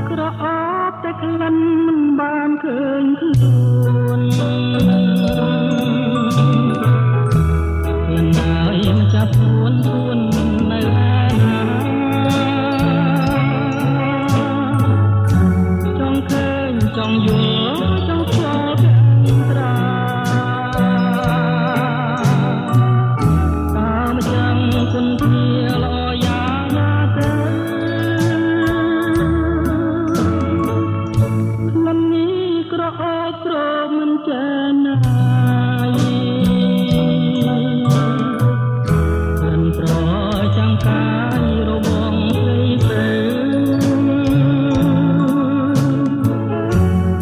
ក្រអូបតែក្លិនមិនបានឃើញខ្លួនខ្លួនណាយមិនចាប់ខ្លួននៅឯណាចង់ឃើញចង់យល់ចង់ស្គាល់ទាំងត្រាតាមចាំគុណធាល្អយ៉ាងណាទៅលំនេះក្រអូបក្រមិនចេះណាយមិនប្រចាំកាយរបងស្រីទៅ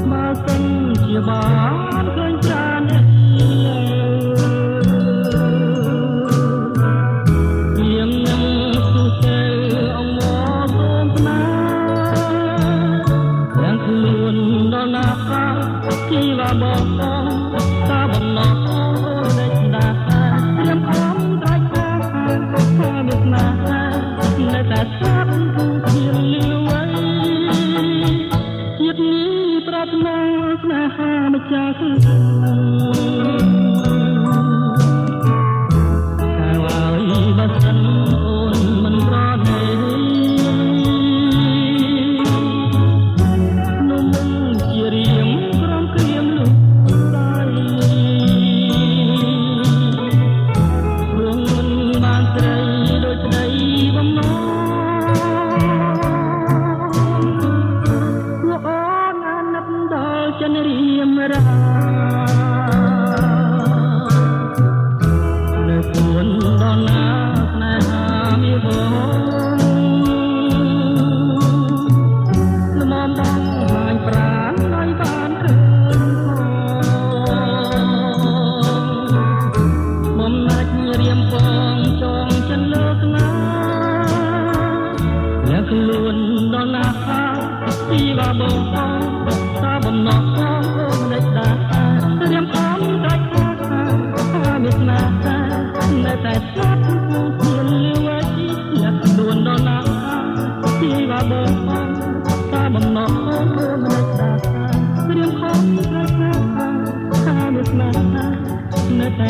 បើសិនជាបានឃើញចានយាមនឹងសុខទៅអងមកសូមស្នាទាំងខ្លួនដល់ណាជីវ៉ាបងតាបំណងដេចដាត្រៀមអមត្រៃខាថាមានស្នានៅតែស្អាតជាលឿវ័យជាតិនេះប្រាថ្នាស្នេហាម្ចាស់ខ្លួនតែឲ្យបើសិនអូនមិនប្រណីនោះមិនជារៀងក្រំក្រៀមលុបដៃព្រោះមិនបានស្រីដូចស្ដីបំណងពួកអូនអាណិតដល់ចិនរៀមរានៅពួនដល់ណាស្នេហាមានបងល្មមបងហាញប្រាណឲ្យបានឃើញបំណាច់រៀមបងចងចិនលើកណាអ្នកខ្លួនដល់ណាជីវ៉ាបងតាបំណងអូនដេចដារៀមអំដាច់ថាមានស្នេហានៅតែស្អាតជាលឿវ័យអ្នកខ្លួនដល់ណាជីវ៉ាបងតាបំណងអូនដេចដារៀមអំដាច់ថាមានស្នេហានៅតែ